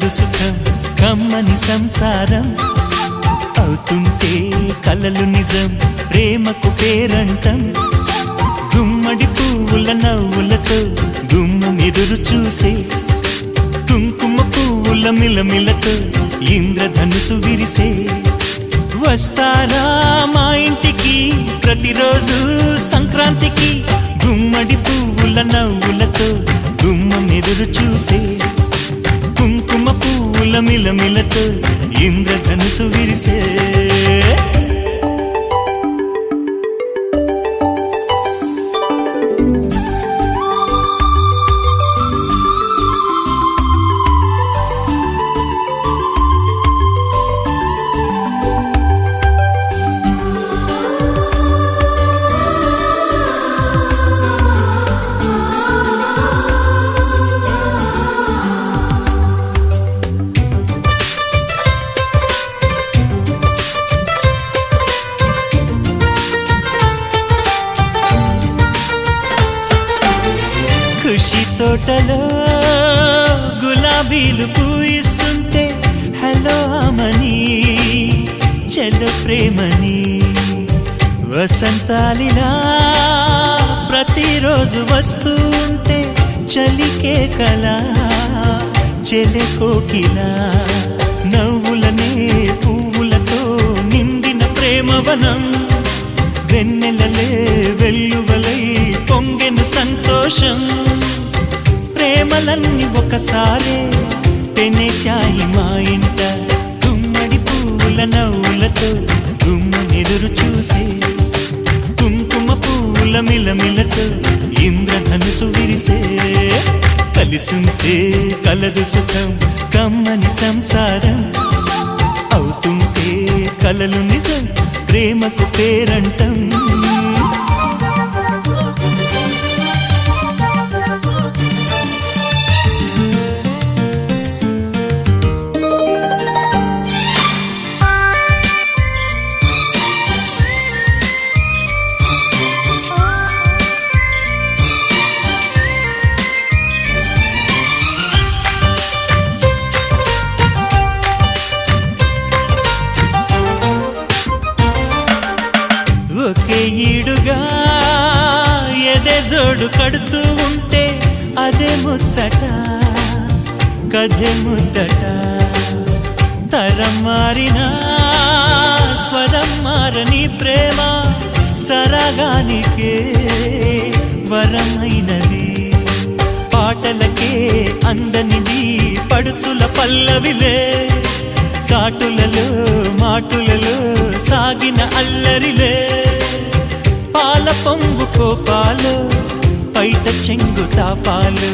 కలదు సుఖం కమ్మని సంసారం అవుతుంటే కలలు నిజం ప్రేమకు పేరంటం గుమ్మడి పువ్వుల నవ్వులతో గుమ్మం ఎదురు చూసే కుంకుమ పువ్వుల మిలమిలతో ఇంద్రధనుసు విరిసే వస్తారా మా ఇంటికి ప్రతిరోజు సంక్రాంతికి గుమ్మడి పువ్వుల నవ్వులతో గుమ్మం ఎదురు చూసే కుంకుమ పువ్వుల మిలమిలతో ఇంద్రధనుసు విరిసే ఖుషి తోటలో గులాబీలు పూయిస్తుంటే హలో అమని చెల్లు ప్రేమని వసంతాలిలా ప్రతిరోజు వస్తూ ఉంటే చలికే కలా చెలె కోకిలా నవ్వులనే పువ్వులతో నిండిన ప్రేమవనం వెన్నెలలే వెల్లువలై పొంగెన సంతోషం ప్రేమలన్నీ ఒకసారే పెనేశాయి మా ఇంట గుమ్మడి పువ్వుల నవ్వులతో గుమ్మనెదురు చూసే కుంకుమ పువ్వుల మిలమిలతో ఇంద్రధనుసు విరిసే కలిసుంటే కలదు సుఖం కమ్మని సంసారం అవుతుంటే కలలు నిజం ప్రేమకు పేరంటం ఒకే ఈడుగా ఎదే జోడు కడుతూ ఉంటే అదే ముచ్చట కథే ముద్దట తరం మారినా స్వరం మారని ప్రేమ సరగానికే వరమైనది పాటలకే అందనిది పడుచుల పల్లవిలే చాటులలో మాటులలో సాగిన అల్లరిలే పాల పొంగు కోపాలు పైట చెంగు తాపాలు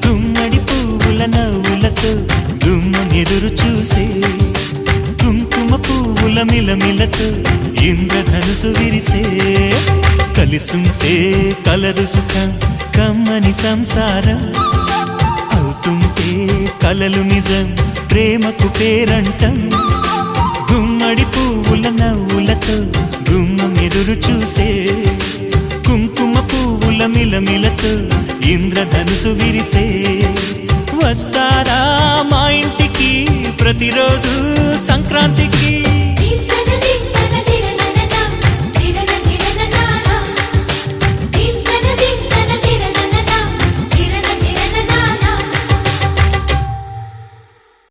గుమ్మడి పువ్వుల నవ్వులతో గుమ్మం ఎదురు చూసే కుంకుమ పువ్వుల మిలమిలతో ఇంద్రధనుసు విరిసే కలిసుంటే కలదు సుఖం కమ్మని సంసారం అవుతుంటే కలలు నిజం ప్రేమకు పేరంటం గుమ్మడి పువ్వుల నవ్వులతో గుమ్మం ఎదురు చూసే కుంకుమ పువ్వుల మిలమిలతో ఇంద్రధనుసు విరిసే వస్తారా మా ఇంటికి ప్రతిరోజు సంక్రాంతికి